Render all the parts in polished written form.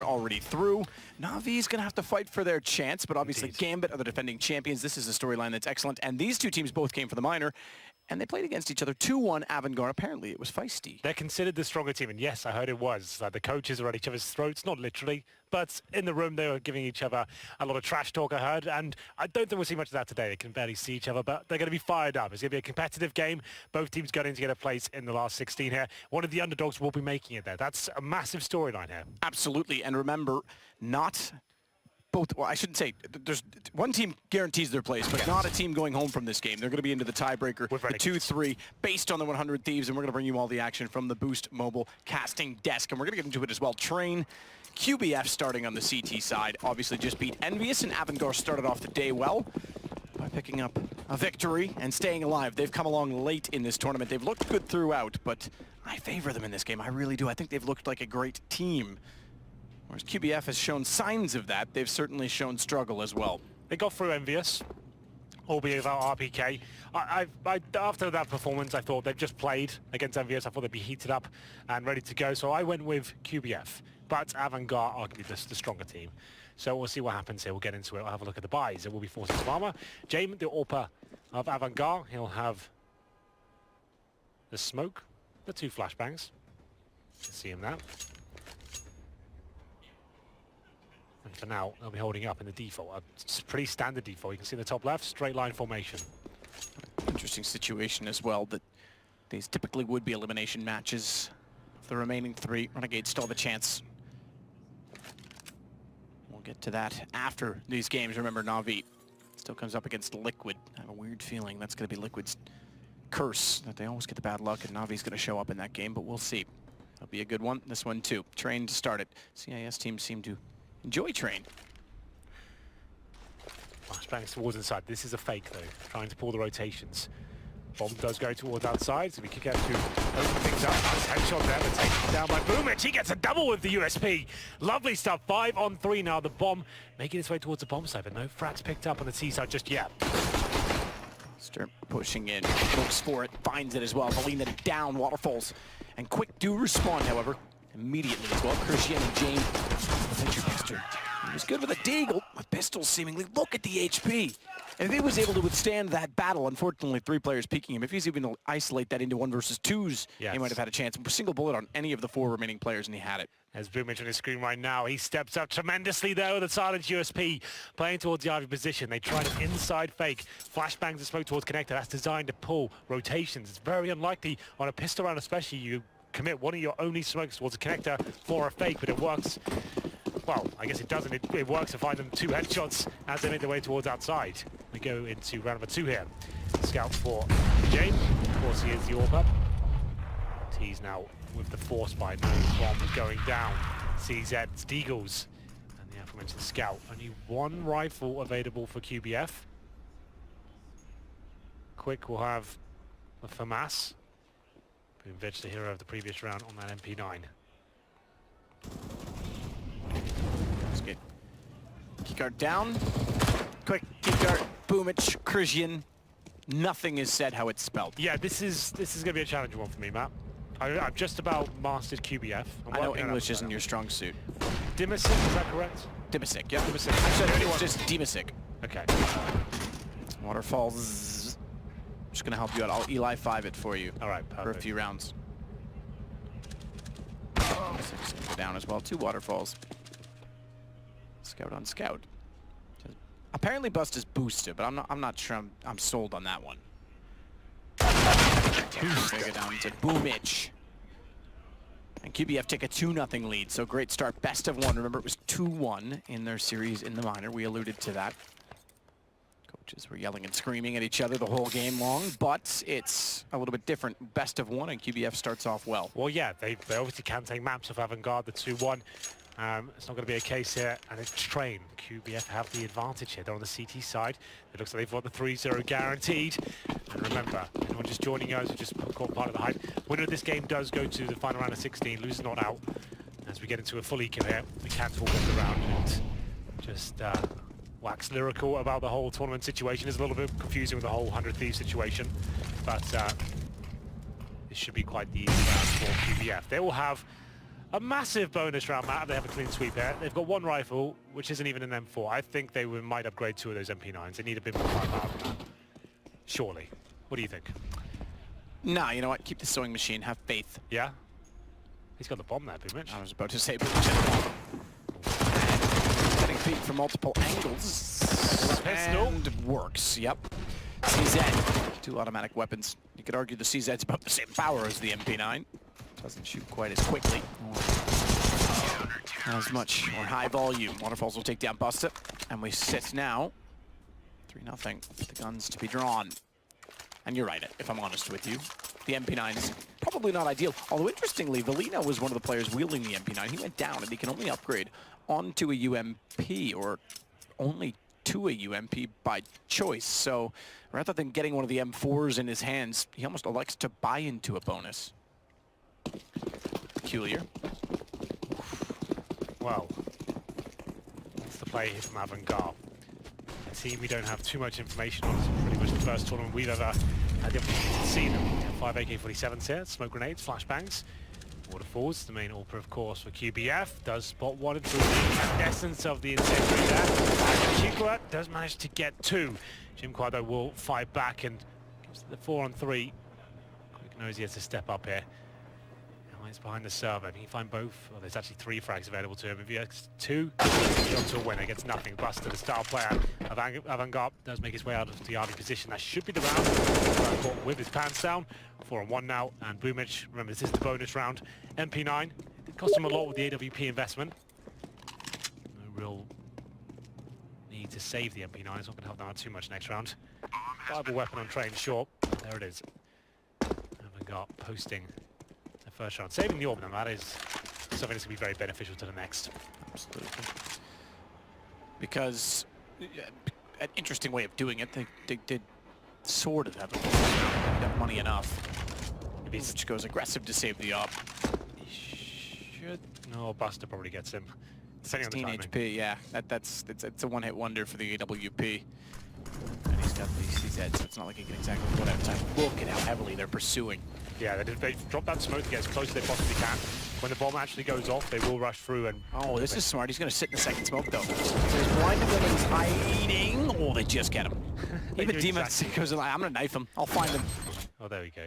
already through. Na'Vi's going to have to fight for their chance, but obviously Indeed. Gambit are the defending champions. This is a storyline that's excellent, and these two teams both came from the minor, and they played against each other 2-1 Avangar. Apparently, it was feisty. They're considered the stronger team, and yes, I heard it was. The coaches are at each other's throats, not literally, but in the room they were giving each other a lot of trash talk, I heard, and I don't think we'll see much of that today. They can barely see each other, but they're going to be fired up. It's going to be a competitive game. Both teams going to get a place in the last 16 here. One of the underdogs will be making it there. That's a massive storyline here. Absolutely, and remember, not both, well, I shouldn't say, there's one team guarantees their place, but not a team going home from this game. They're going to be into the tiebreaker, the 2-3, based on the 100 Thieves, and we're going to bring you all the action from the Boost Mobile casting desk, and we're going to get into it as well. Train, QBF starting on the CT side, obviously just beat Envious, and Avangar started off the day well by picking up a victory and staying alive. They've come along late in this tournament. They've looked good throughout, but I favor them in this game. I really do. I think they've looked like a great team. Whereas QBF has shown signs of that, they've certainly shown struggle as well. They got through Envious, albeit without RPK. After that performance, I thought they've just played against Envious. I thought they'd be heated up and ready to go, so I went with QBF. But Avangar, arguably the stronger team. So we'll see what happens here. We'll get into it. I'll have a look at the buys. It will be Forces of Armor. James, the AWPer of Avangar. He'll have the smoke, the 2 flashbangs. You can see him now. And for now, they'll be holding up in the default. It's a pretty standard default. You can see in the top left, straight line formation. Interesting situation as well, that these typically would be elimination matches. The remaining 3, Renegades still have a chance. We'll get to that after these games. Remember, Na'Vi still comes up against Liquid. I have a weird feeling that's going to be Liquid's curse, that they always get the bad luck, and Na'Vi's going to show up in that game, but we'll see. That'll be a good one. This one, too. Train to start it. CIS teams seem to enjoy Train. Flashbangs towards inside. This is a fake, though, trying to pull the rotations. Bomb does go towards outside, so we could get to open things up. Nice headshot there, but taken down by Boomich. He gets a double with the USP. Lovely stuff. 5 on 3 now. The bomb making its way towards the bomb side, but no frats picked up on the T side just yet. Start pushing in, looks for it, finds it as well. Valina down, Waterfalls, and Quick do respond, however, immediately as well. Christian and James, Adventure Pistol. He was good with a Deagle, with pistols seemingly. Look at the HP. And if he was able to withstand that battle, unfortunately 3 players peeking him, if he's even to isolate that into 1 versus 2s, he might have had a chance. Single bullet on any of the 4 remaining players, and he had it. As Boomich on his screen right now, he steps up tremendously there with a silent USP, playing towards the Ivy position. They tried an inside fake. Flashbangs and smoke towards connector. That's designed to pull rotations. It's very unlikely on a pistol round especially you commit one of your only smokes towards a connector for a fake, but it works. Well, I guess it doesn't. It works to find them 2 headshots as they make their way towards outside. We go into round number 2 here. Scout for James. Of course, he is the AWPer. T's now with the force by no bomb going down. CZ, it's Deagles, and the aforementioned Scout. Only 1 rifle available for QBF. Quick will have the FAMAS. Boomich, the hero of the previous round on that MP9. Let's get keycard down. Quick keycard, Boomich, Christian. Nothing is said how it's spelled. Yeah, this is going to be a challenging one for me, Matt. I've just about mastered QBF. I know English isn't your strong suit. Dimasic, is that correct? Dimasic, yeah. Dimasic. I said it's just Dimasic. Okay. Waterfalls. Just gonna help you out. I'll Eli 5 it for you. All right, perfect. For a few rounds. Down as well. 2 Waterfalls. Scout on Scout. Apparently Bust is boosted, but I'm not sure I'm sold on that one. Take it down to Boomich. And QBF take a 2-0 lead, so great start. Best of 1. Remember, it was 2-1 in their series in the minor. We alluded to that. Coaches were yelling and screaming at each other the whole game long, but it's a little bit different. Best of 1, and QBF starts off well. Well, yeah, they obviously can take maps of Avangar, the 2-1. It's not going to be a case here, and it's Train. QBF have the advantage here. They're on the CT side. It looks like they've got the 3-0 guaranteed. And remember, anyone just joining us who just caught part of the hype, winner of this game does go to the final round of 16, loses not out. As we get into a full eco here, we can talk over the round and just wax lyrical about the whole tournament situation. It's a little bit confusing with the whole 100 Thieves situation, but this should be quite the easy round for QBF. They will have a massive bonus round map. They have a clean sweep here. They've got one rifle, which isn't even an M4. I think they might upgrade 2 of those MP9s. They need a bit more firepower than that. Surely. What do you think? Nah, you know what? Keep the sewing machine. Have faith. Yeah? He's got the bomb there, Boomich. I was about to say Boomich. Getting beat from multiple angles. Pistol. And works. Yep. CZ. 2 automatic weapons. You could argue the CZ's about the same power as the MP9. Doesn't shoot quite as quickly. Not as much or high volume. Waterfalls will take down Busta. And we sit now 3-0. The guns to be drawn. And you're right, if I'm honest with you. The MP9 is probably not ideal. Although, interestingly, Valina was one of the players wielding the MP9. He went down, and he can only upgrade onto a UMP, or only to a UMP by choice. So, rather than getting one of the M4s in his hands, he almost elects to buy into a bonus. Peculiar. Well, that's the play here from Avangar. A team we don't have too much information on. It's pretty much the first tournament we've ever had the opportunity to see them. 5 AK-47s here, smoke grenades, flashbangs, waterfalls. The main AWP, of course, for QBF. Does spot one through the essence of the incendiary there. And Chikwa does manage to get 2. Jim Quado will fight back and gives the 4-on-3. Quick knows he has to step up here. He's behind the server. Can he find both? Oh, there's actually 3 frags available to him. If he has 2, he's on to a winner. Gets nothing. Buster, the star player. Avangar does make his way out of the RV position. That should be the round. Caught with his pants down. 4-on-1 now. And Boomich, remember, this is the bonus round. MP9. It cost him a lot with the AWP investment. No real need to save the MP9. It's not going to help them out too much next round. Viable weapon on train, sure. There it is. Avangar posting first round. Saving the orb, and that is something that's going to be very beneficial to the next. Absolutely. Because an interesting way of doing it, they did sort of have money enough. Which goes aggressive to save the op. Should... No, Buster probably gets him. 16 HP, yeah. It's a one-hit wonder for the AWP. And he's got the CZ, so it's not like he can exactly put out time. Look at how heavily they're pursuing. Yeah, they drop that smoke to get as close as they possibly can. When the bomb actually goes off, they will rush through and... Oh, this is smart. He's going to sit in the second smoke, though. So he's blinded when he's hiding. Oh, they just get him. Even Demon goes like, I'm going to knife him. I'll find him. Oh, there we go.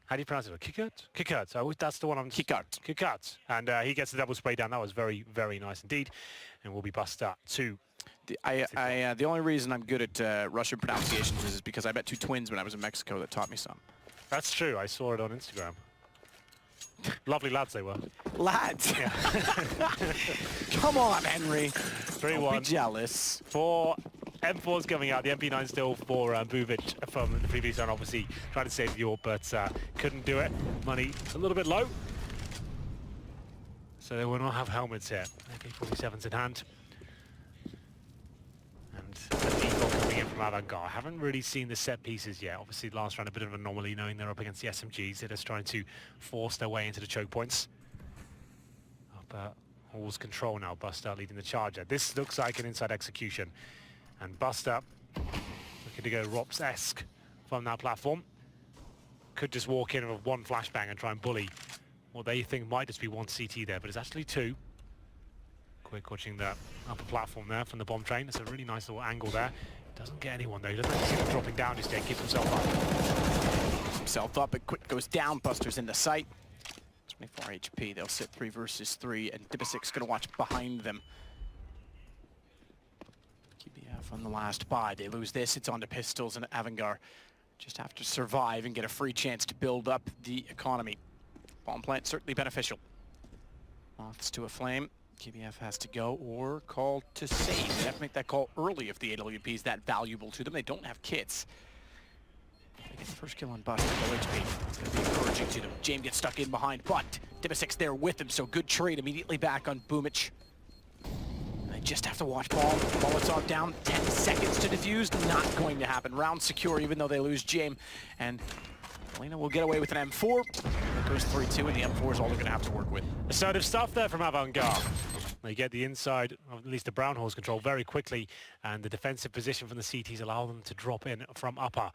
How do you pronounce it? Kikert? Kikert. Oh, that's the one I'm... Kikert. Kikert. And he gets the double spray down. That was very, very nice indeed. And we'll be bust up 2. The only reason I'm good at Russian pronunciations is because I met 2 twins when I was in Mexico that taught me some. That's true. I saw it on Instagram. Lovely lads they were. Lads? Yeah. Come on, Henry. 3-1. Don't be jealous. 4 M4s coming out. The MP9 still for Buvic from the previous round, obviously trying to save the AWP, but couldn't do it. Money a little bit low. So they will not have helmets here. AK-47s in hand. A Deagle coming in from Avangar. I haven't really seen the set pieces yet. Obviously last round a bit of an anomaly knowing they're up against the SMGs. They're just trying to force their way into the choke points. Up Hall's control now. Buster leading the charger. This looks like an inside execution. And Buster looking to go Rops-esque from that platform. Could just walk in with 1 flashbang and try and bully what they think might just be 1 CT there, but it's actually 2. Quick watching the upper platform there from the bomb train. It's a really nice little angle there. Doesn't get anyone though. He doesn't see him dropping down just yet. Keeps himself up. Keeps himself up, but Quick goes down. Buster's in the sight. 24 HP. They'll sit 3 versus 3, and Dibasic's going to watch behind them. QBF on the last buy. They lose this. It's on to Pistols, and Avangar just have to survive and get a free chance to build up the economy. Bomb plant certainly beneficial. Moths to a flame. QBF has to go or call to save. They have to make that call early if the AWP is that valuable to them. They don't have kits. They get the first kill on Buster. Low HP. It's going to be encouraging to them. James gets stuck in behind, but Dibasic's there with him, so good trade immediately back on Boomich. They just have to watch ball. Molotov down. 10 seconds to defuse. Not going to happen. Round secure even though they lose James. And Alina will get away with an M4. It goes 3-2, and the M4 is all they're going to have to work with. Assertive stuff there from Avangar. They get the inside, or at least the brown horse control very quickly, and the defensive position from the CTs allow them to drop in from upper.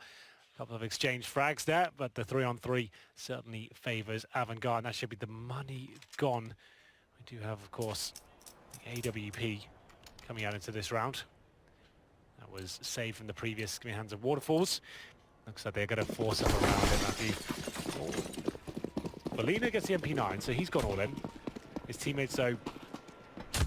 Couple of exchange frags there, but the 3-on-3 certainly favors Avangar, and that should be the money gone. We do have, of course, the AWP coming out into this round. That was saved from the previous hands of Waterfalls. Looks like they're going to force him around in. Belina gets the MP9, so he's gone all in. His teammates, though,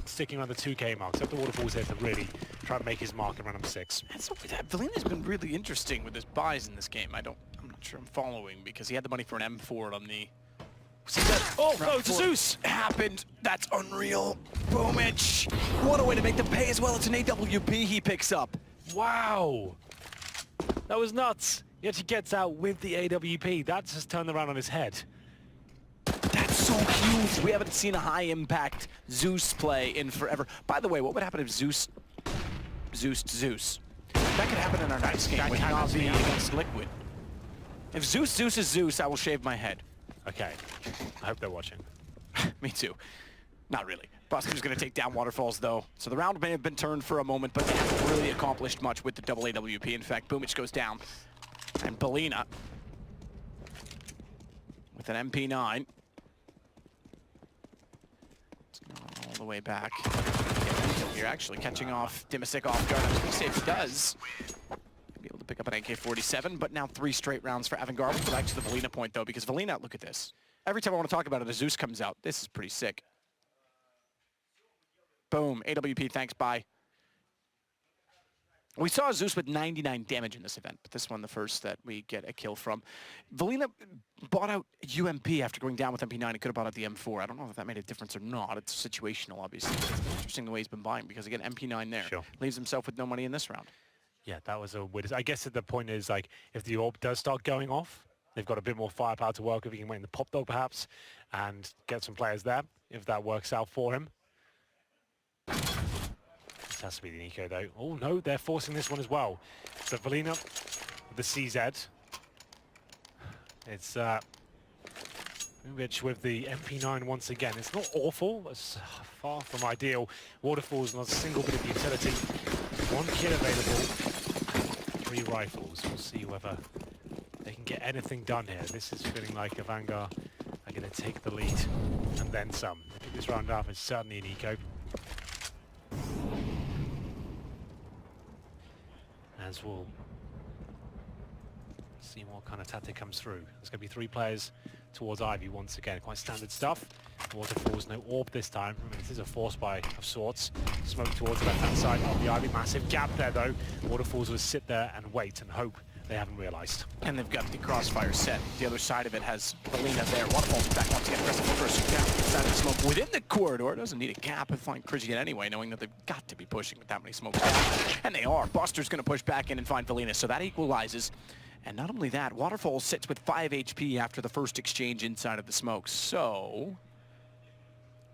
sticking around the 2K mark. So the Waterfalls here to really try and make his mark and run him 6. And so Belina's been really interesting with his buys in this game. I'm not sure I'm following because he had the money for an M4 on the... Oh, no, to Zeus! Happened. That's unreal. Boomich. What a way to make them pay as well. It's an AWP he picks up. Wow. That was nuts. He actually gets out with the AWP. That just turned around on his head. That's so huge. We haven't seen a high-impact Zeus play in forever. By the way, what would happen if Zeus? That could happen in our next game with Navi against Liquid. If Zeus is Zeus, I will shave my head. Okay. I hope they're watching. Me too. Not really. Buster's going to take down Waterfalls, though. So the round may have been turned for a moment, but they haven't really accomplished much with the double AWP. In fact, Boomich goes down. And Belina with an MP9. It's going all the way back. You're actually catching off Dimasic off guard. I was going to say if he does, be able to pick up an AK-47, but now 3 straight rounds for Avangar. We'll go back to the Belina point, though, because Belina, look at this. Every time I want to talk about it, a Zeus comes out. This is pretty sick. Boom. AWP, thanks, bye. We saw Zeus with 99 damage in this event, but this one the first that we get a kill from. Belina bought out UMP after going down with MP9. He could have bought out the M4. I don't know if that made a difference or not. It's situational, obviously. It's interesting the way he's been buying, because again, MP9 there. Sure. Leaves himself with no money in this round. Yeah, that was a weird... I guess the point is, like, if the orb does start going off, they've got a bit more firepower to work with. He can wait in the pop dog, perhaps, and get some players there, if that works out for him. This has to be the Nico, though. Oh, no, they're forcing this one as well. So, Belina with the CZ. It's Nuke with the MP9 once again. It's not awful. It's far from ideal. Waterfalls, not a single bit of utility. 1 kit available. 3 rifles. We'll see whether they can get anything done here. This is feeling like Avangar are going to take the lead and then some. I think this round up is certainly an eco. As we'll see what kind of tactic comes through. There's going to be 3 players towards Ivy once again. Quite standard stuff. Waterfalls, no orb this time. I mean, this is a force buy of sorts. Smoke towards the left-hand side of the Ivy. Massive gap there, though. Waterfalls will sit there and wait and hope they haven't realized. And they've got the crossfire set. The other side of it has Belina there. Waterfalls back once again. Aggressive first down inside of the smoke within the corridor. Doesn't need a gap and find Cridget anyway, knowing that they've got to be pushing with that many smokes down. And they are. Buster's going to push back in and find Belina, so that equalizes. And not only that, Waterfalls sits with 5 HP after the first exchange inside of the smoke. So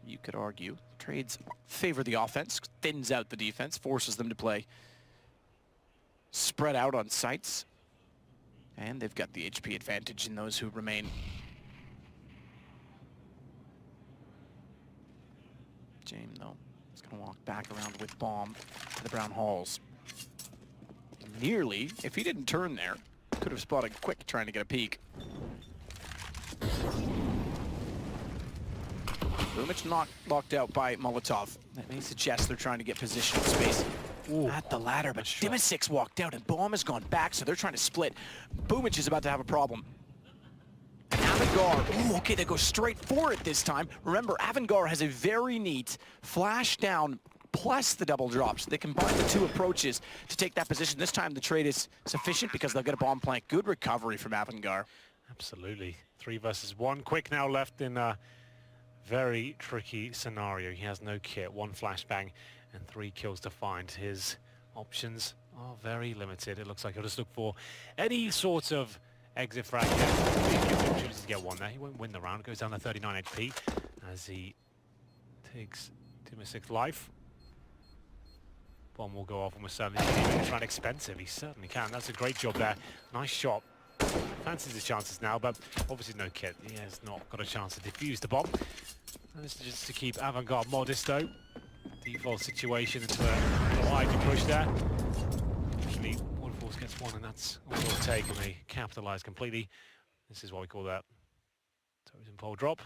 you could argue trades favor the offense, thins out the defense, forces them to play spread out on sites. And they've got the HP advantage in those who remain. James, though, is going to walk back around with bomb to the Brown Halls. Nearly, if he didn't turn there, could have spotted Quick trying to get a peek. Boomich not locked out by Molotov. That may suggest they're trying to get positional space. Ooh, at the ladder, but Dimasic walked out and Bomb has gone back, so they're trying to split. Boomich is about to have a problem. And Avangar, ooh, okay, they go straight for it this time. Remember, Avangar has a very neat flash down plus the double drops. They combine the 2 approaches to take that position. This time the trade is sufficient because they'll get a bomb plant. Good recovery from Avangar. Absolutely. 3 versus 1. Quick now left in a very tricky scenario. He has no kit, 1 flashbang and 3 kills to find. His options are very limited. It looks like he'll just look for any sort of exit frag. He chooses to get 1 there. He won't win the round. Goes down to 39 HP as he takes Dimasic's life. Bomb will go off almost certainly. He can try and expensive. He certainly can. That's a great job there. Nice shot. Fancies his chances now, but obviously no kit. He has not got a chance to defuse the bomb. And this is just to keep Avangar modest, though. Default situation into a wide push there. Actually, Waterfall Deagles gets one, and that's all it'll take, and they capitalise completely. This is what we call that totem pole drop.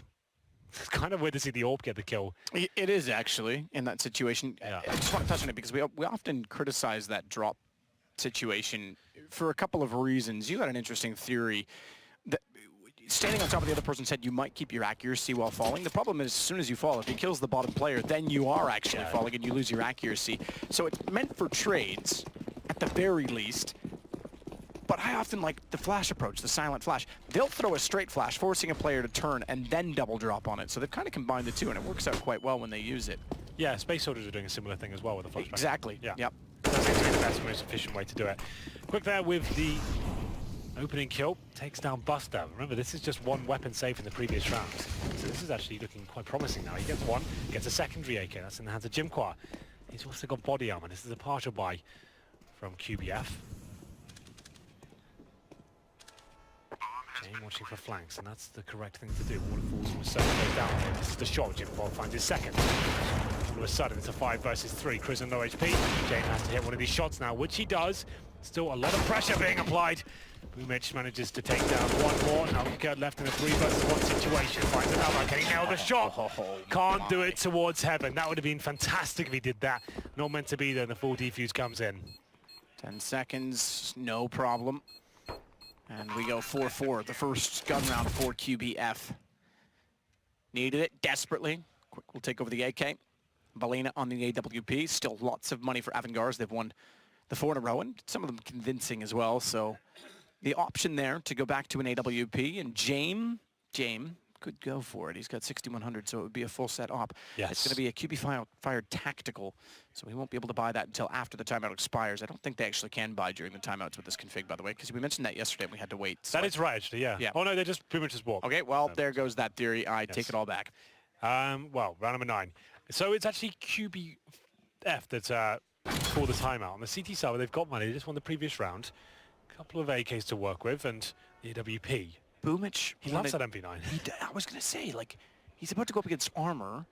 It's kind of weird to see the AWP get the kill. It is actually in that situation. Yeah. I just want to touch on it because we often criticize that drop situation for a couple of reasons. You had an interesting theory that standing on top of the other person's head, you might keep your accuracy while falling. The problem is as soon as you fall, if he kills the bottom player, then you are actually falling and you lose your accuracy. So it's meant for trades at the very least. But I often like the flash approach, the silent flash. They'll throw a straight flash, forcing a player to turn and then double drop on it. So they've kind of combined the two, and it works out quite well when they use it. Yeah, Space Soldiers are doing a similar thing as well with the flashbang. Exactly. Yeah. Yep. That seems to be the best, most efficient way to do it. Quick there with the opening kill. Takes down Buster. Remember, this is just one weapon save in the previous round. So this is actually looking quite promising now. He gets one, gets a secondary AK. That's in the hands of Jimqua. He's also got body armor. This is a partial buy from QBF. Jane watching for flanks, and that's the correct thing to do. Waterfalls all of a sudden goes down here. This is the shot. Jimqua finds his second. All of a sudden, it's a 5 versus 3. Crimson low HP. Jane has to hit one of these shots now, which he does. Still a lot of pressure being applied. Boomich manages to take down one more. Now Kurt left in a 3 versus 1 situation. Finds another. Can he nail the shot? Can't do it towards heaven. That would have been fantastic if he did that. Not meant to be there, and the full defuse comes in. 10 seconds, no problem. And we go 4-4, the first gun round for QBF. Needed it desperately. Quick will take over the AK. Balena on the AWP. Still lots of money for Avangars. They've won the 4 in a row, and some of them convincing as well. So the option there to go back to an AWP, and Jame could go for it. He's got 6,100, so it would be a full set op. Yes. It's going to be a QB fired tactical, so he won't be able to buy that until after the timeout expires. I don't think they actually can buy during the timeouts with this config, by the way, because we mentioned that yesterday and we had to wait. So That is right, actually, yeah. Oh, no, they just pretty much just walk. Okay, well, there goes that theory. I take it all back. Well, round number 9. So it's actually QBF that's for the timeout. On the CT side, they've got money. They just won the previous round. A couple of AKs to work with, and the AWP. Boomich, He loves that MP9. I was going to say, like, he's about to go up against Armor.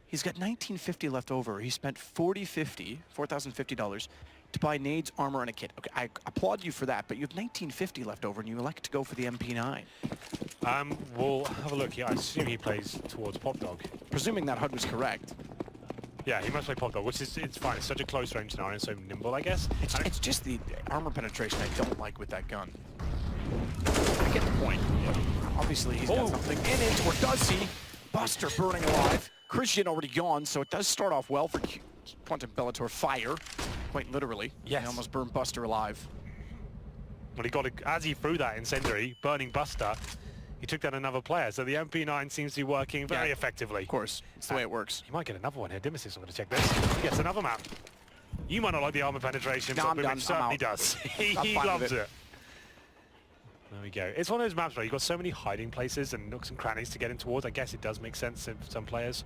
He's got $1950 left over. He spent $4,050 to buy nades, armor, and a kit. Okay, I applaud you for that, but you have $1950 left over, and you elect to go for the MP9. We'll have a look here. I assume he plays towards Pop Dog. Presuming that HUD was correct. Yeah, he must play Pop Dog, which is it's fine. It's such a close range now, and it's so nimble, I guess. It's just the armor penetration I don't like with that gun. I get the point. But obviously, he's got something in it, or does he? Buster burning alive. Christian already gone, so it does start off well for Quantum Bellator Fire, quite literally. Yes. He almost burned Buster alive. Well, he got as he threw that incendiary, burning Buster, he took down another player. So the MP9 seems to be working very effectively. Of course, it's the way it works. He might get another one here. Dimasis, I'm going to check this. He gets another map. You might not like the armor penetration, No, but Bimich certainly does. he loves it. There we go. It's one of those maps where you've got so many hiding places and nooks and crannies to get in towards. I guess it does make sense to some players.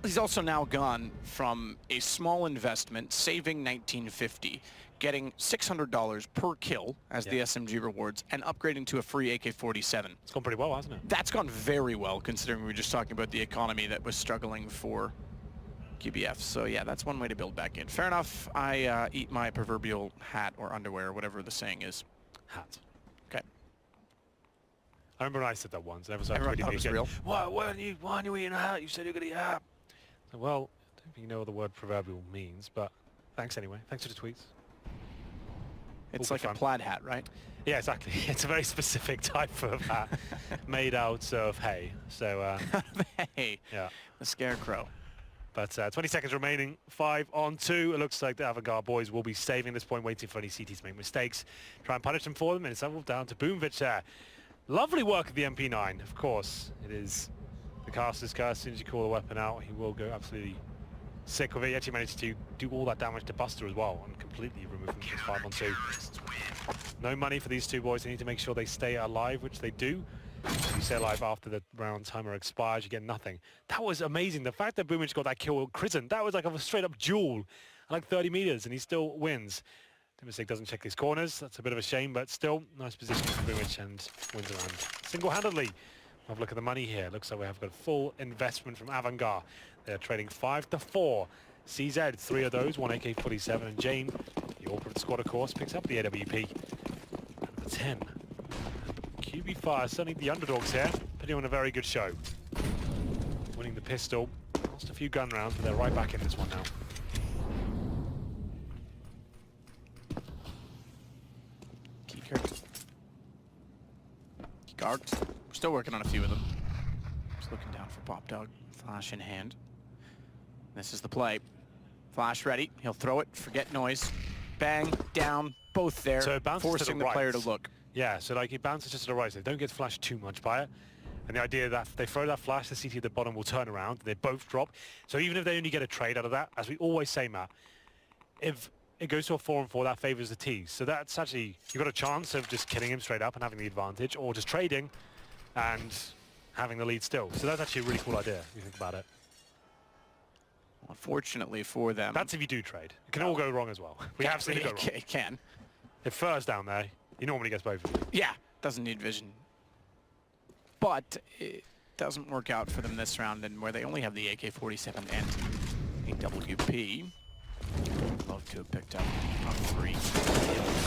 He's also now gone from a small investment, saving $1950, getting $600 per kill as the SMG rewards, and upgrading to a free AK-47. It's gone pretty well, hasn't it? That's gone very well, considering we were just talking about the economy that was struggling for QBF. So yeah, that's one way to build back in. Fair enough. I eat my proverbial hat or underwear, or whatever the saying is. Hat. Okay. I remember when I said that once. Everyone thought it was real. Why aren't you eating a hat? You said you're going to eat a hat. Well, I don't think you know what the word proverbial means, but thanks anyway. Thanks for the tweets. It's like a plaid hat, right? Yeah, exactly. It's a very specific type of hat made out of hay. So, Hey, yeah. The scarecrow. But 20 seconds remaining, 5 on 2. It looks like the Avangar boys will be saving this point, waiting for any CTs to make mistakes. Try and punish them for them, and it's all down to Boomvich there. Lovely work of the MP9, of course. It is the caster's curse. As soon as you call the weapon out, he will go absolutely sick with it. He actually managed to do all that damage to Buster as well, and completely remove him from 5 on 2. No money for these two boys. They need to make sure they stay alive, which they do. If you stay alive after the round timer expires, you get nothing. That was amazing. The fact that Boomich got that kill with Crimson, that was like a straight-up duel at like 30 meters, and he still wins. Dimasik doesn't check these corners. That's a bit of a shame, but still, nice position for Boomich, and wins around single-handedly. Have a look at the money here. Looks like we have got full investment from Avangar. They're trading 5 to 4. CZ, 3 of those, 1 AK-47, and Jane, you corporate squad, of course, picks up the AWP. And the 10. QB certainly the underdogs here, putting on a very good show. Winning the pistol. Lost a few gun rounds, but they're right back in this one now. Guards. We're still working on a few of them. Just looking down for Pop Dog. Flash in hand. This is the play. Flash ready. He'll throw it. Forget noise. Bang. Down. Both there. So it bounces forcing to the the player right. to look. Yeah, so like it bounces just to the right, so they don't get flashed too much by it. And the idea that if they throw that flash, the CT at the bottom will turn around. They both drop. So even if they only get a trade out of that, as we always say, Matt, if it goes to a 4-on-4, that favors the T's. So that's actually, you've got a chance of just killing him straight up and having the advantage, or just trading and having the lead still. So that's actually a really cool idea, if you think about it. Unfortunately for them. That's if you do trade. It can all go wrong as well. We have seen it go wrong. It can. If Fur's down there, he normally gets both of them. Yeah, doesn't need vision. But it doesn't work out for them this round, and where they only have the AK-47 and a WP. Love to have picked up on 3.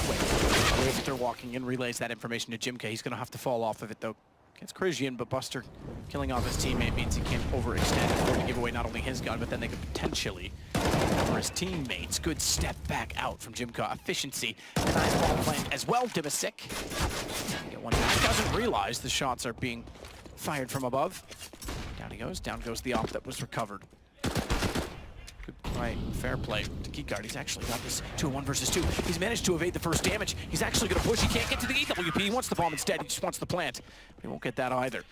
Quick. They're walking in, relays that information to Jimka. He's going to have to fall off of it, though. Against Crisian, but Buster killing off his teammate means he can't overextend for to give away not only his gun, but then they could potentially cover his teammates. Good step back out from Jimka. Efficiency. Nice ball plant as well. Dimasic. Get one back. Doesn't realize the shots are being fired from above. Down he goes. Down goes the op that was recovered. Good play, fair play to Keyguard. He's actually got this 2-1 versus 2. He's managed to evade the first damage. He's actually going to push. He can't get to the EWP. He wants the bomb instead. He just wants the plant. He won't get that either.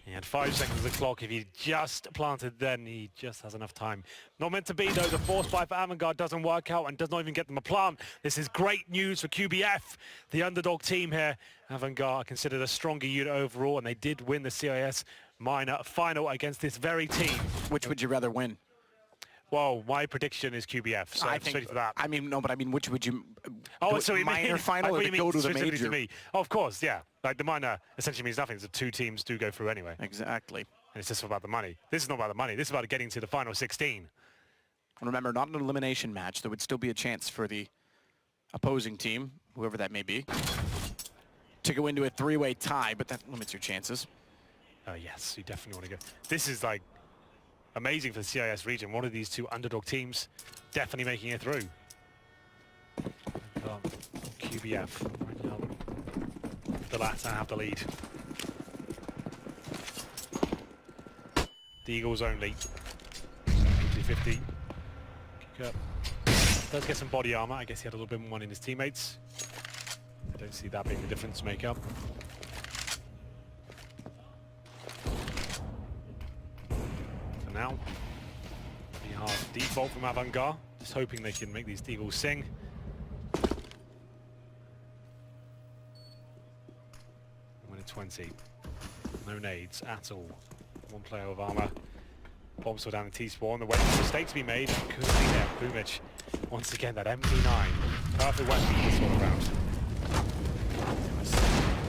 He had 5 seconds of the clock. If he just planted then, he just has enough time. Not meant to be, though. The force buy for Avangar doesn't work out and does not even get them a plant. This is great news for QBF, the underdog team here. Avangar are considered a stronger unit overall, and they did win the CIS minor final against this very team. Which would you rather win? Well, my prediction is QBF, so I think straight for that. I mean, no, but I mean, which would you... Oh, so you minor mean, final or to go to the major? To me. Oh, of course, yeah. Like the minor essentially means nothing. The 2 teams do go through anyway. Exactly. And it's just about the money. This is not about the money. This is about getting to the final 16. And remember, not an elimination match. There would still be a chance for the opposing team, whoever that may be, to go into a 3-way tie, but that limits your chances. Yes, you definitely want to go. This is like amazing for the CIS region. One of these 2 underdog teams definitely making it through. QBF right now, the latter have the lead. The Eagles only 50-50. Kick up. Does get some body armor. I guess he had a little bit more money in his teammates. I don't see that being the difference to make up. For now, pretty hard default from Avangar. Just hoping they can make these Deagles sing. Win at 20. No nades at all. 1 player with armor. Bombs still down the T-spawn. The way for mistake to be made. Could be there. Boomich. Once again, that MP9. Perfect weapon for this sort of round.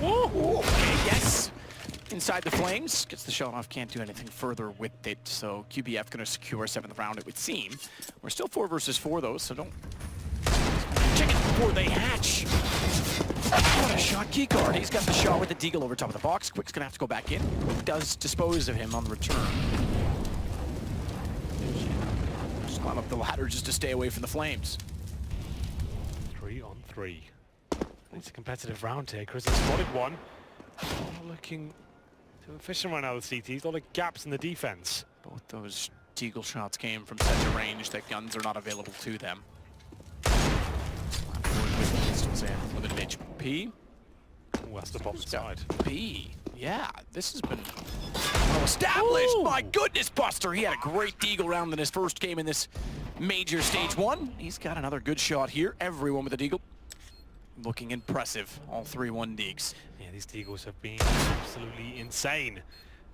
Woo! Okay, yes! Inside the flames. Gets the shot off. Can't do anything further with it. So QBF going to secure 7th round, it would seem. We're still 4 versus 4, though, so don't... check it before they hatch. What a shot, Keyguard. He's got the shot with the Deagle over top of the box. Quick's going to have to go back in. Does dispose of him on the return. Just climb up the ladder just to stay away from the flames. 3 on 3. It's a competitive round here. Chris has spotted one. Looking to efficient right now with CTs. A lot of gaps in the defense. Both those Deagle shots came from such a range that guns are not available to them. Limited HP. Oh, that's the bottom side. B. Yeah, this has been well established. Ooh. My goodness, Buster. He had a great Deagle round in his first game in this major stage 1. He's got another good shot here. Everyone with a Deagle looking impressive. All 3-1 Deags. Yeah, these Deagles have been absolutely insane.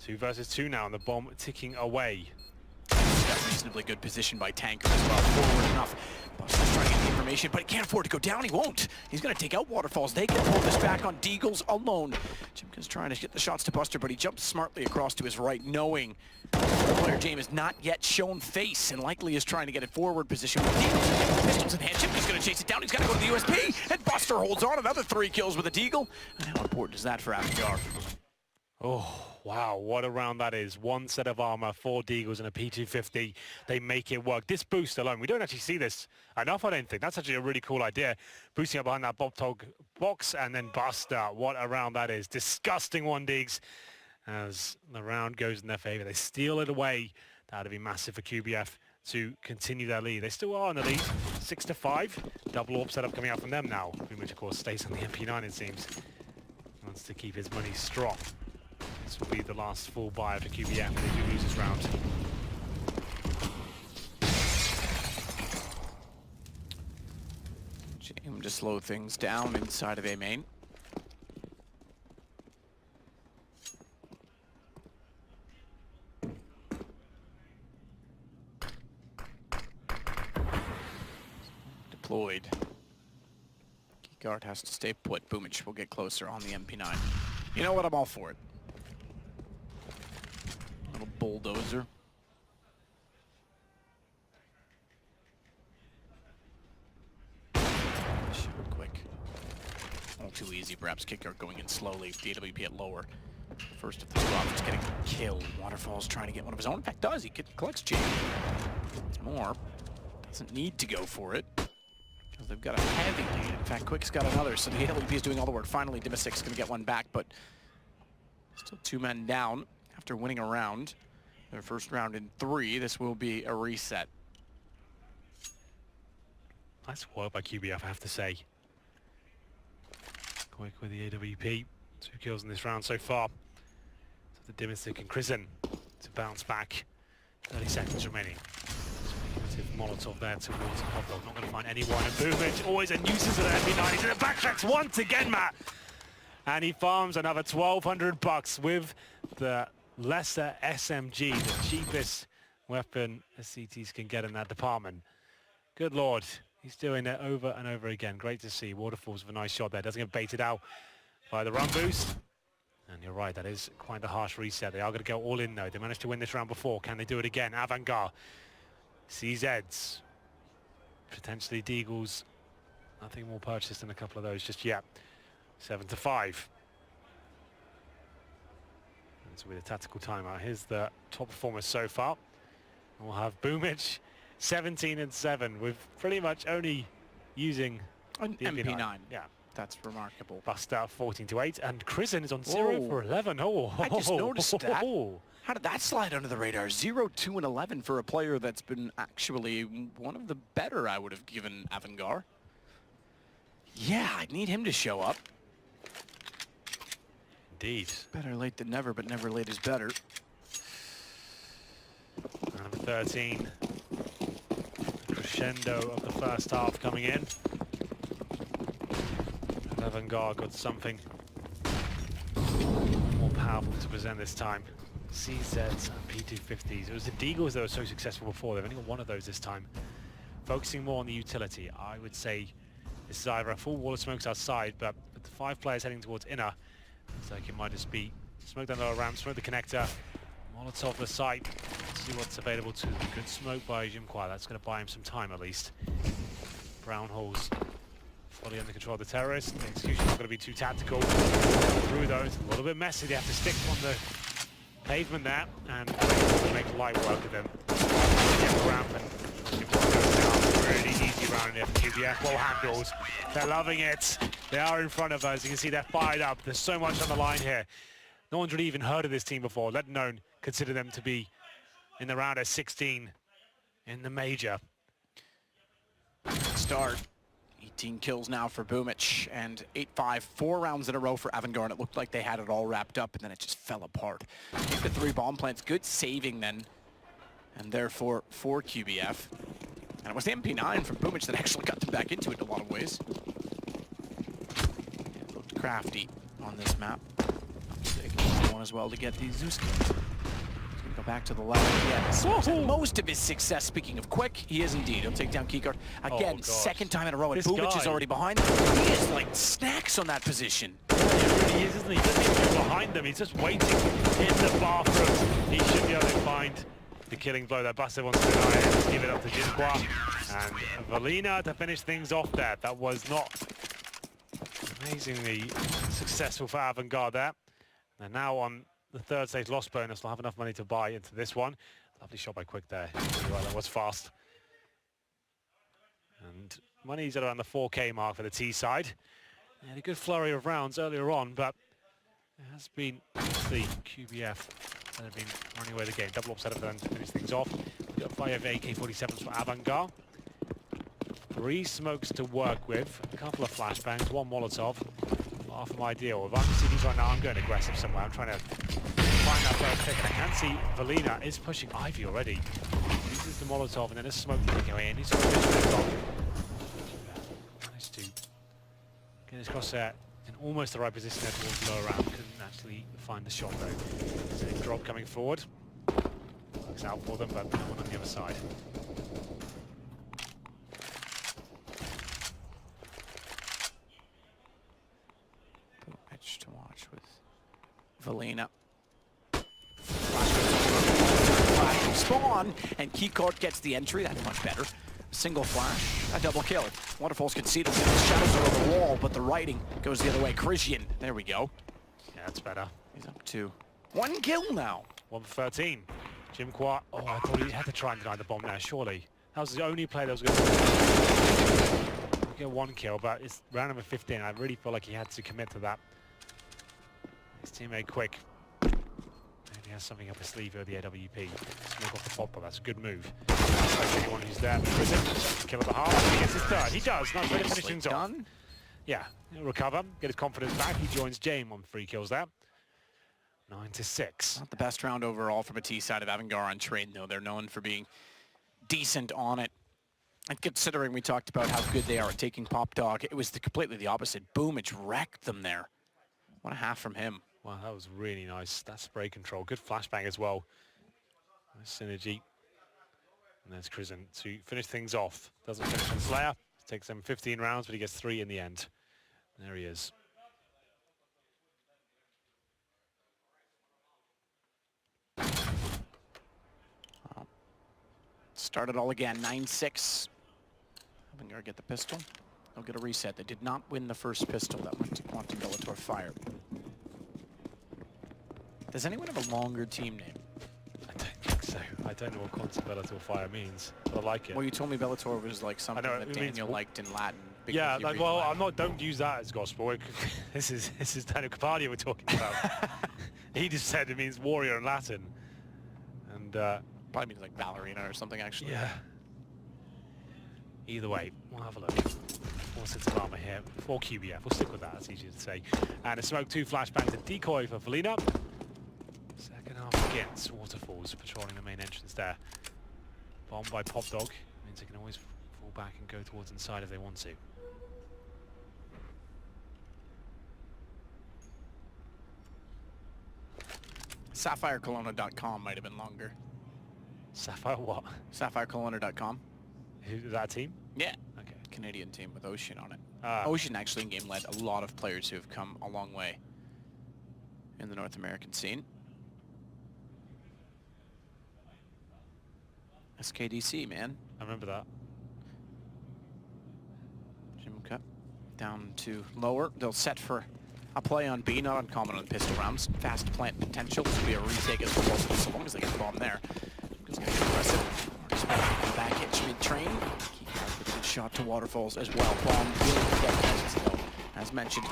2 versus 2 now, and the bomb ticking away. Got reason to incredibly good position by Tanker as well. Forward enough. Buster's trying to get the information, but he can't afford to go down. He won't. He's going to take out Waterfalls. They can hold this back on Deagle's alone. Chimka's trying to get the shots to Buster, but he jumps smartly across to his right, knowing player James has not yet shown face and likely is trying to get a forward position with Deagle. Pistols in hand. Chimka's going to chase it down. He's got to go to the USP, and Buster holds on. Another 3 kills with a Deagle. And how important is that for Avangar? Oh, wow, what a round that is. 1 set of armor, 4 Deagles and a P250. They make it work. This boost alone, we don't actually see this enough, I don't think. That's actually a really cool idea. Boosting up behind that Bob-Tog box and then Buster. What a round that is. Disgusting 1 Deags as the round goes in their favor. They steal it away. That would be massive for QBF to continue their lead. They still are in the lead, 6-5. Double AWP setup coming out from them now, which of course stays on the MP9 it seems. Wants to keep his money strong. This will be the last full buy for QBF if they do lose this round. James to slow things down inside of A main. Deployed. Keyguard has to stay put. Boomich will get closer on the MP9. You know what? I'm all for it. Little bulldozer. Shot quick. All too easy, perhaps. Kickguard going in slowly. DWP at lower. First of the squad is getting killed. Waterfall's trying to get one of his own. In fact, does. He collects Jake. More. Doesn't need to go for it. Because they've got a heavy lead. In fact, Quick's got another, so the AWP is doing all the work. Finally, Dimasic's going to get one back, but still 2 men down after winning a round. Their first round in 3. This will be a reset. Nice work by QBF, I have to say. Quick with the AWP. 2 kills in this round so far. So the Dimisic and Krisen to bounce back. 30 seconds remaining. Molotov there towards Cobblestone. Not going to find anyone. And Boomich always a nuisance at MP9. He's in the backtracks once again, Matt. And he farms another $1,200 with the lesser SMG, the cheapest weapon CTs can get in that department. Good Lord. He's doing it over and over again. Great to see. Waterfalls with a nice shot there. Doesn't get baited out by the run boost. And you're right, that is quite a harsh reset. They are going to go all in, though. They managed to win this round before. Can they do it again? Avangar. CZs. Potentially Deagles. Nothing more purchased than a couple of those just yet. 7-5. This will be the tactical timeout. Here's the top performers so far. We'll have Boomich 17-7 with pretty much only using An MP9. Yeah. That's remarkable. Buster 14-8, and Krisen is on 0 for 11. Oh, I just noticed that. How did that slide under the radar? 0-2-11 for a player that's been actually one of the better I would have given Avangar. Yeah, I need him to show up. Indeed. Better late than never, but never late is better. Number 13. Crescendo of the first half coming in. Avangar got something more powerful to present this time. CZs and P250s. It was the Deagles that were so successful before. They've only got one of those this time. Focusing more on the utility. I would say this is either a full wall of smokes outside, but with the 5 players heading towards inner, it's like it might just be smoke down the lower ramp, smoke the connector, Molotov the site, see what's available to them. Good smoke by Jimquire. That's going to buy him some time at least. Brown holes fully under control of the terrorists. The execution's not going to be too tactical. Through those, a little bit messy. They have to stick on the pavement there and make light work of them. Get the ramp and goes down. Really easy round there for QBF. Well handles. They're loving it. They are in front of us. You can see they're fired up. There's so much on the line here. No one's really even heard of this team before, let alone consider them to be in the round of 16 in the major. Start. 18 kills now for Boomich, and 8-5, 4 rounds in a row for Avangar, and it looked like they had it all wrapped up, and then it just fell apart. Take the 3 bomb plants, good saving then, and therefore for QBF. And it was the MP9 from Boomich that actually got them back into it in a lot of ways. It looked crafty on this map. One as well to get the Zeus kill. He's gonna go back to the left. Yeah, most of his success, speaking of quick, he is indeed. He'll take down Keycard. Again, second time in a row, and Bubich is already behind him. He is like snacks on that position. Yeah, he really is, isn't he? He doesn't even go behind them. He's just waiting in the bathroom. He should be able to find the killing blow. That Buster wants to deny it. Let's give it up to Jinqua. And Valina to finish things off there. That was not amazingly successful for Avangar there. And now on the third stage loss bonus, they'll have enough money to buy into this one. Lovely shot by Quick there. Right, that was fast. And money's at around the 4K mark for the T side. They had a good flurry of rounds earlier on, but it has been the QBF that have been running away the game. Double upset for them to finish things off. We've got 5 AK-47s for Avangar. 3 smokes to work with, a couple of flashbangs, 1 Molotov. Far from ideal. If I can see these right now, I'm going aggressive somewhere. I'm trying to find that first pick. I can see Valina is pushing Ivy already. Uses the Molotov and then a smoke to go in. He's managed to get his crosshair in almost the right position there towards the lower round. Couldn't actually find the shot though. So drop coming forward. Works out for them, but no one on the other side. Match to watch with Valina. Spawn, and Keycard gets the entry. That's much better. Single flash, a double kill. Waterfalls can see them. The shadows are on the wall, but the writing goes the other way. Christian, there we go. Yeah, that's better. He's up to 1 kill now. 1 for 13. Jinqua. Oh, I thought he had to try and deny the bomb there, surely. That was the only play that was going to get 1 kill, but it's round number 15. I really feel like he had to commit to that. His teammate Quick. Maybe has something up his sleeve here with the AWP. Smoke off the pop, but that's a good move. Anyone who's there, kill at the half. He gets his third. He does. Nice way to finish things off. Yeah, he'll recover, get his confidence back. He joins Jame on 3 kills there. 9-6. Not the best round overall from a T side of Avangar on trade, though. They're known for being decent on it. And considering we talked about how good they are at taking Pop Dog, it was completely the opposite. Boomich wrecked them there. What a half from him. Wow, that was really nice. That spray control. Good flashbang as well. Nice synergy. And there's Krisen to finish things off. Doesn't finish on Slayer. Takes him 15 rounds, but he gets 3 in the end. There he is. Start it all again. 9-6. Avangar get the pistol. They'll get a reset. They did not win the first pistol. That went to Quantum Bellator Fire. Does anyone have a longer team name? I don't think so. I don't know what Quantum Bellator Fire means, but I like it. Well, you told me Bellator was like something that Daniel liked in Latin. Yeah, like, well, I'm not. Don't use that as gospel. This is Daniel Capadia we're talking about. He just said it means warrior in Latin, and probably means like ballerina or something, actually. Yeah. Either way, we'll have a look. 4 sets of armor here. 4 QBF. We'll stick with that. That's easier to say. And a smoke, 2 flashbangs, a decoy for Valina. Second half against Waterfalls patrolling the main entrance there. Bombed by Pop Dog. Means they can always fall back and go towards inside if they want to. SapphireColonna.com might have been longer. Sapphire what? SapphireColonna.com. Is that a team? Yeah. Okay. Canadian team with Ocean on it. Ocean actually in game led a lot of players who have come a long way in the North American scene. SKDC, man. I remember that. Jim Cup down to lower. They'll set for a play on B, not uncommon on pistol rounds. Fast plant potential. This will be a retake as well, so long as they get the bomb there. It's going to get aggressive. Back hitch mid-train. Good shot to Waterfalls as well. Bomb will get misses though. As mentioned,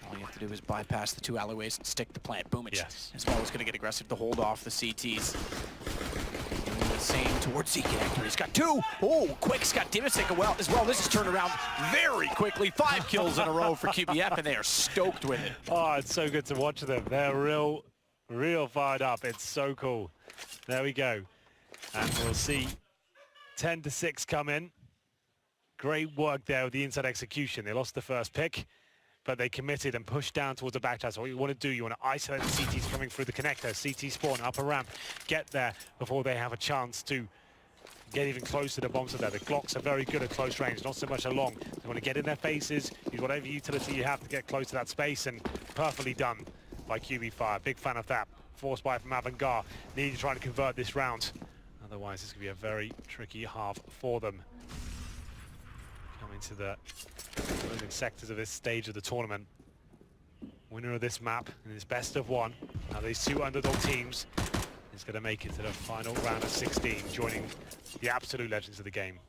all you have to do is bypass the 2 alleyways and stick the plant. Boomich as well is going to get aggressive to hold off the CTs. Doing the same towards C connector. He's got 2. Oh, Quick's got Dimisic as well. This is turned around very quickly. 5 kills in a row for QBF, and they are stoked with it. Oh, it's so good to watch them. They're real fired up. It's so cool. There we go. And we'll see 10-6 come in. Great work there with the inside execution. They lost the first pick. but they committed and pushed down towards the backside. So what you want to do, you want to isolate the CTs coming through the connector. CT spawn, upper ramp, get there before they have a chance to get even close to the bombs there. The Glocks are very good at close range, not so much along. They want to get in their faces, use whatever utility you have to get close to that space, and perfectly done by QB5. Big fan of that. Force buy from Avangar. Need to try to convert this round. Otherwise, this could be a very tricky half for them. Coming to the closing sectors of this stage of the tournament. Winner of this map in this best of one. Now these two underdog teams is going to make it to the final round of 16, joining the absolute legends of the game.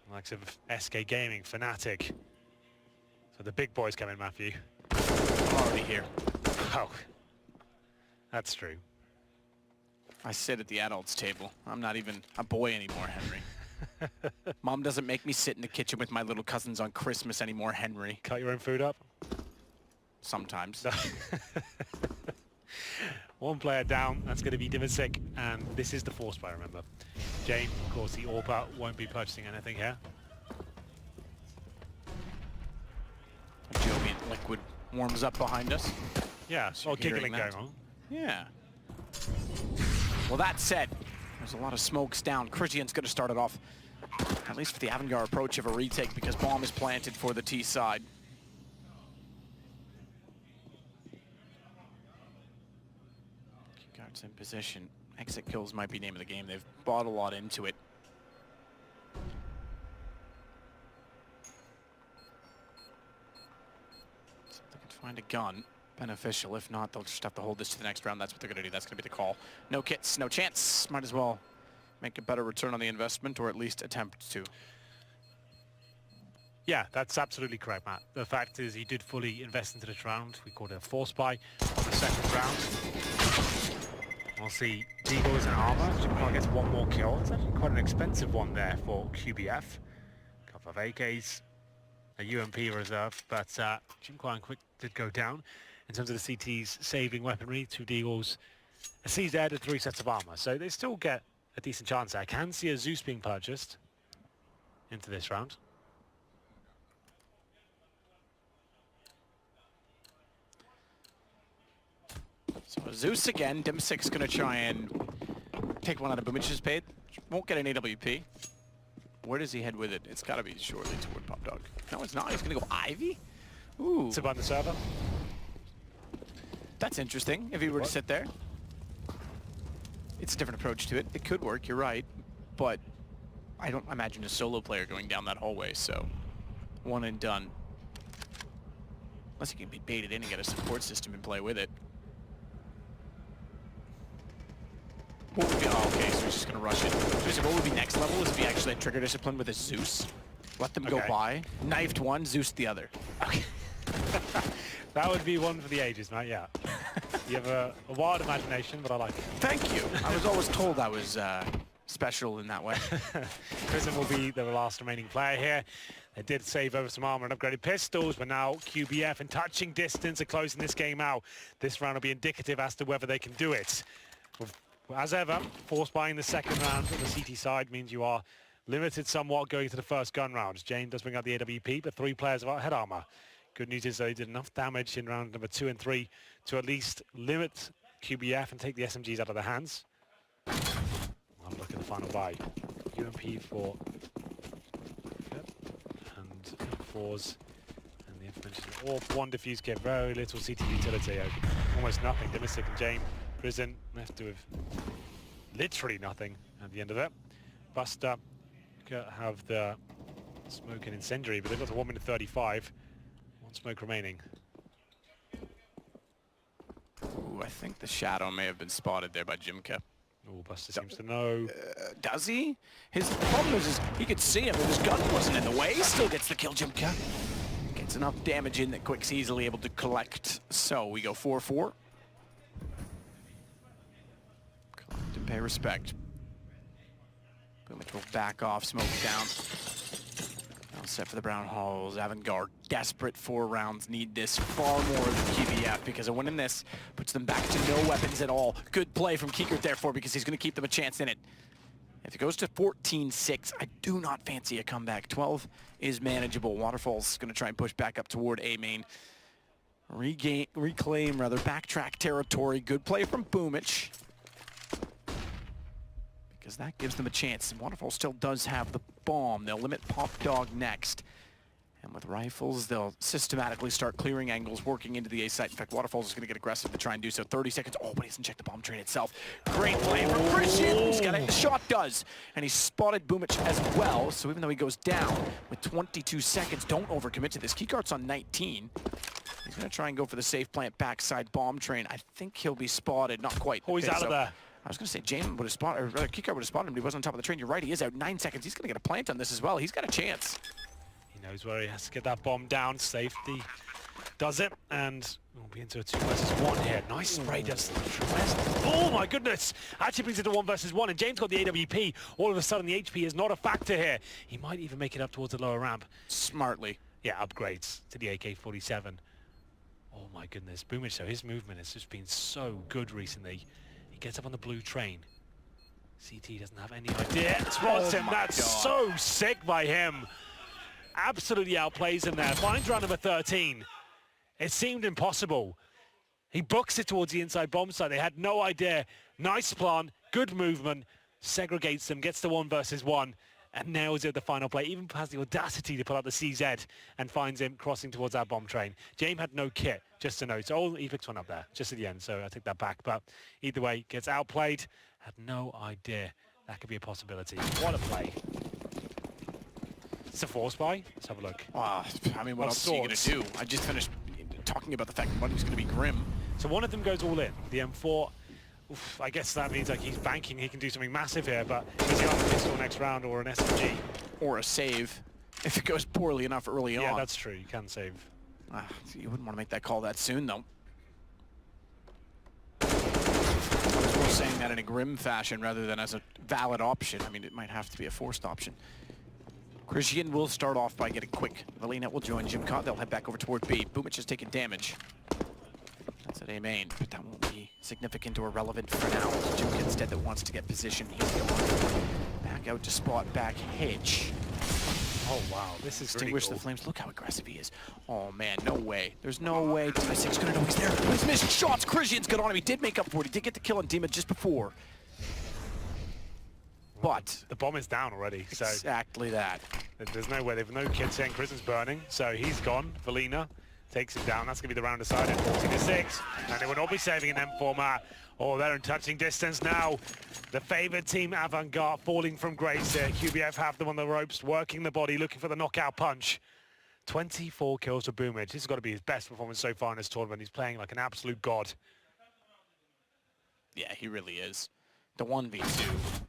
The likes of SK Gaming, Fnatic. So the big boys come in, Matthew. I'm already here. Oh, that's true. I sit at the adults table. I'm not even a boy anymore, Henry. Mom doesn't make me sit in the kitchen with my little cousins on Christmas anymore, Henry. Cut your own food up? Sometimes. One player down, that's going to be Dimasic, and this is the force buy, remember. Jane, of course, the Orba won't be purchasing anything here. Jovian Liquid warms up behind us. Yeah, So or giggling that. going on. Yeah. Well, that said, there's a lot of smokes down. Christian's going to start it off, at least for the Avangar approach of a retake, because bomb is planted for the T side. Guards in position. Exit kills might be name of the game. They've bought a lot into it. So if they can find a gun, beneficial. If not, they'll just have to hold this to the next round. That's what they're going to do. That's going to be the call. No kits, no chance. Might as well make a better return on the investment, or at least attempt to. Yeah, that's absolutely correct, Matt. The fact is he did fully invest into this round. We called it a force buy on the second round. We'll see Deagle is an armor. Jimquan gets one more kill. It's actually quite an expensive one there for QBF. A couple of AKs, a UMP reserve, but Jimquan quick did go down. In terms of the CT's saving weaponry, 2 Deagles, a CZ and 3 sets of armor. So they still get a decent chance there. I can see a Zeus being purchased into this round. So Zeus again. Dimsik's going to try and take one out of Boomich's paid. Won't get an AWP. Where does he head with it? It's got to be shortly toward Pop Dog. No, it's not. He's going to go Ivy? Ooh. It's above the server. That's interesting, if he were to sit there. It's a different approach to it. It could work, you're right. But I don't imagine a solo player going down that hallway, so one and done. Unless he can be baited in and get a support system and play with it. What would be, oh, okay, so he's just gonna rush it. So what would be next level is if he actually had trigger discipline with a Zeus. Let them go by. Knifed one, Zeus the other. Okay. That would be one for the ages, mate, yeah. You have a wild imagination, but I like it. Thank you. I was always told I was special in that way. Prison will be the last remaining player here. They did save over some armor and upgraded pistols, but now QBF in touching distance are closing this game out. This round will be indicative as to whether they can do it. As ever, force buying the second round on the CT side means you are limited somewhat going to the first gun round. Jane does bring out the AWP, but 3 players have head armor. Good news is they did enough damage in round number 2 and 3 to at least limit QBF and take the SMGs out of their hands. Have a look at the final buy. UMP for and M4s and the aforementioned AWP. 1 defuse kit, very little CT utility, almost nothing. Dimasic and Jane Prison left to with literally nothing at the end of it. Buster have the smoke and incendiary, but they've got a 1 minute 35. 1 smoke remaining. Ooh, I think the shadow may have been spotted there by Jimka. Oh, Buster seems to know. Does he? His problem is he could see him, but his gun wasn't in the way. He still gets the kill, Jimka. Gets enough damage in that Quick's easily able to collect. So we go 4-4. Collect and pay respect. Boomich will back off, smoke down. Now set for the brown halls. Avangar desperate 4 rounds. Need this far more than QBF because of winning this puts them back to no weapons at all. Good play from Kiekert therefore because he's going to keep them a chance in it. If it goes to 14-6, I do not fancy a comeback. 12 is manageable. Waterfall's going to try and push back up toward A main. Reclaim, backtrack territory. Good play from Boomich, because that gives them a chance. And Waterfall still does have the bomb. They'll limit Pop Dog next. And with rifles, they'll systematically start clearing angles, working into the A site. In fact, Waterfall's is going to get aggressive to try and do so. 30 seconds. Oh, but he doesn't check the bomb train itself. Great play from Christian. He's got it. The shot does. And he spotted Boomich as well. So even though he goes down with 22 seconds, don't overcommit to this. Keycart's on 19. He's going to try and go for the safe plant backside bomb train. I think he'll be spotted. Not quite. Oh, he's out of there. I was going to say James would have spotted, or rather Keycart would have spotted him, but he wasn't on top of the train. You're right, he is out. 9 seconds. He's going to get a plant on this as well. He's got a chance. He knows where he has to get that bomb down. Safety does it, and we'll be into a 2 versus 1 here. Nice spray, does oh my goodness! Actually brings it to 1 versus 1, and James got the AWP. All of a sudden, the HP is not a factor here. He might even make it up towards the lower ramp. Smartly. Yeah, upgrades to the AK-47. Oh my goodness, Boomich, so his movement has just been so good recently. He gets up on the blue train. CT doesn't have any idea. Spots him. That's so sick by him. Absolutely outplays him there. Finds round number 13. It seemed impossible. He books it towards the inside bomb site. They had no idea. Nice plan, good movement, segregates them, gets to 1 versus 1, and nails it at the final play. Even has the audacity to pull out the CZ and finds him crossing towards that bomb train. James had no kit, just to note. Oh, he picks one up there, just at the end, so I take that back. But either way, gets outplayed. Had no idea that could be a possibility. What a play. It's a force buy. Let's have a look. I mean, what else are you going to do? I just finished talking about the fact that money's going to be grim. So one of them goes all in. The M4, oof, I guess that means like he's banking. He can do something massive here, but does he have a pistol next round or an SMG? Or a save, if it goes poorly enough early on. Yeah, that's true. You can save. You wouldn't want to make that call that soon, though. We're saying that in a grim fashion rather than as a valid option. I mean, it might have to be a forced option. Christian will start off by getting quick. Valina will join Jim Cott. They'll head back over toward B. Boomich has taken damage. That's at A main, but that won't be significant or relevant for now. It's Jim instead that wants to get position. He'll go back out to spot back Hitch. Oh wow, this is Extinguish really cool. the flames. Look how aggressive he is. Oh man, no way. There's no way. Dima6's gonna know he's there. He's missed shots. Christian's got on him. He did make up for it. He did get the kill on Dima just before. But the bomb is down already, so exactly that. There's no way. They've no kids saying Christian's burning, so he's gone. Valina takes him down. That's gonna be the round decided. 14-6, and they will not be saving an M4 mat. Oh, they're in touching distance now. The favored team, Avangar, falling from grace here. QBF have them on the ropes, working the body, looking for the knockout punch. 24 kills for Boomich. This has got to be his best performance so far in this tournament. He's playing like an absolute god. Yeah, he really is. The 1v2.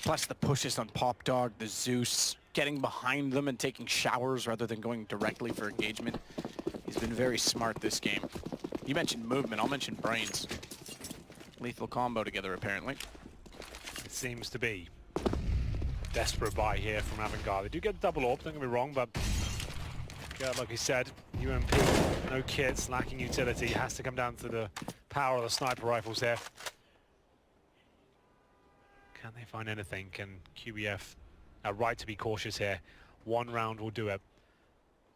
Plus the pushes on Pop Dog, the Zeus, getting behind them and taking showers rather than going directly for engagement. He's been very smart this game. You mentioned movement, I'll mention brains. Lethal combo together, apparently. It seems to be. Desperate buy here from Avangar. They do get the double orb, don't get me wrong, but like we said, UMP, no kits, lacking utility. Has to come down to the power of the sniper rifles here. Can they find anything? Can QBF right to be cautious here? One round will do it.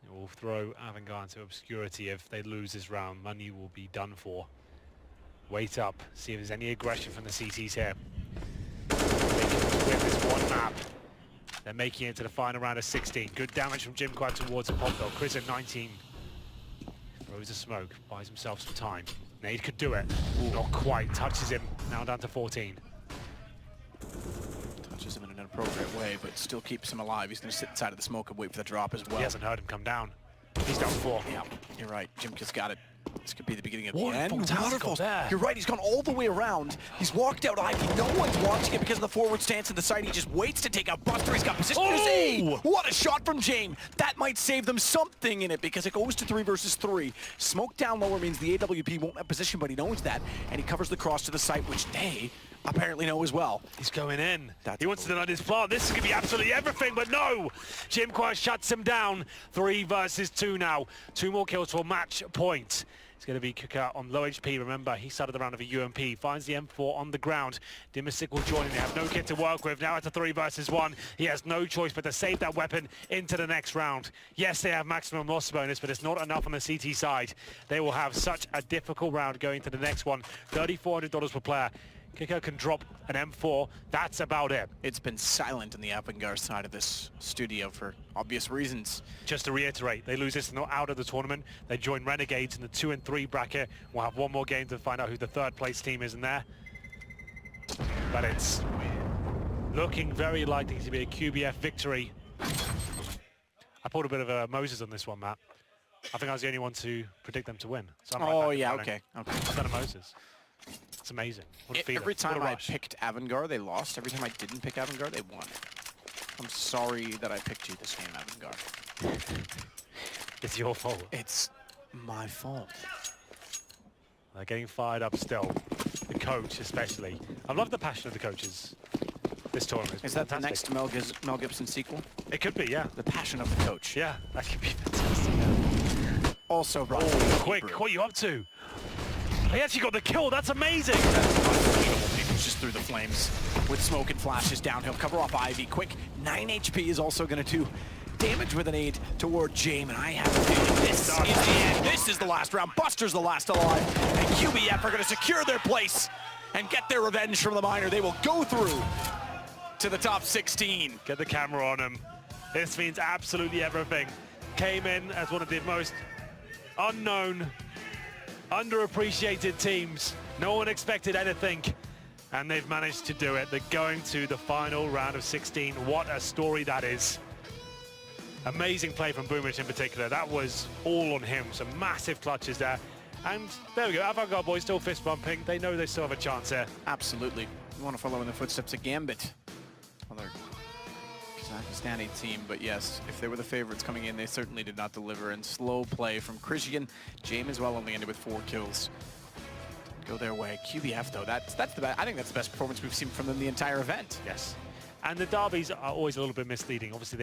It will throw Avangar into obscurity. If they lose this round, money will be done for. Wait up, see if there's any aggression from the CTs here. They can win this one map. They're making it to the final round of 16. Good damage from Jim Quad towards a pop dog. Chris at 19. Throws a smoke, buys himself some time. Nade could do it. Ooh. Not quite, touches him. Now down to 14. Touches him in an inappropriate way, but still keeps him alive. He's going to sit inside of the smoke and wait for the drop as well. He hasn't heard him come down. He's down 4. Yeah, you're right. Jimka's got it. This could be the beginning of the end. Waterfall there. You're right, he's gone all the way around. He's walked out Ivy. No one's watching it because of the forward stance in the side. He just waits to take out Buster. He's got position. Oh! What a shot from James. That might save them something in it because it goes to 3 versus 3. Smoke down lower means the AWP won't have position, but he knows that. And he covers the cross to the site, which they apparently know as well. He's going in. He wants to deny his plan. This is going to be absolutely everything, but no! Jim Quad shuts him down. 3 versus 2 now. 2 more kills for match point. It's going to be Kuka on low HP. Remember, he started the round of a UMP. Finds the M4 on the ground. Dimasic will join in. They have no kit to work with. Now it's a 3 versus 1. He has no choice but to save that weapon into the next round. Yes, they have maximum loss bonus, but it's not enough on the CT side. They will have such a difficult round going to the next one. $3,400 per player. Kiko can drop an M4. That's about it. It's been silent on the Avangar side of this studio for obvious reasons. Just to reiterate, they lose this and not out of the tournament. They join Renegades in the 2 and 3 bracket. We'll have one more game to find out who the 3rd place team is in there. But it's looking very likely to be a QBF victory. I pulled a bit of a Moses on this one, Matt. I think I was the only one to predict them to win. So I'm right back yeah, running. okay. I've done a Moses. It's amazing. What a feeler. Every time What a I rush. picked Avangar, they lost. Every time I didn't pick Avangar, they won. I'm sorry that I picked you this game, Avangar. It's your fault. It's my fault. They're getting fired up still. The coach especially. I love the passion of the coaches this tournament. Is that fantastic. The next Mel Gibson sequel? It could be, yeah. The passion of the coach. Yeah, that could be fantastic. Yeah. Also, Rob. Quick, what are you up to? He actually got the kill, that's amazing! That's unbelievable. He was just through the flames with smoke and flashes downhill. Cover off Ivy. Quick, 9 HP is also going to do damage with an aid toward Jame, and I have a feeling this is the end. This is the last round. Buster's the last alive, and QBF are going to secure their place and get their revenge from the minor. They will go through to the top 16. Get the camera on him. This means absolutely everything. Came in as one of the most unknown, underappreciated teams. No one expected anything, and they've managed to do it. They're going to the final round of 16. What a story that is. Amazing play from Boomich in particular. That was all on him. Some massive clutches there. And there we go. Avangar boys still fist bumping. They know they still have a chance here. Absolutely. You want to follow in the footsteps of Gambit. Other Pakistani team, but yes, if they were the favorites coming in, they certainly did not deliver. And slow play from Christian. Jame as well only ended with 4 kills. Didn't go their way. QBF though, that's the best. I think that's the best performance we've seen from them the entire event. Yes. And the derbies are always a little bit misleading. Obviously,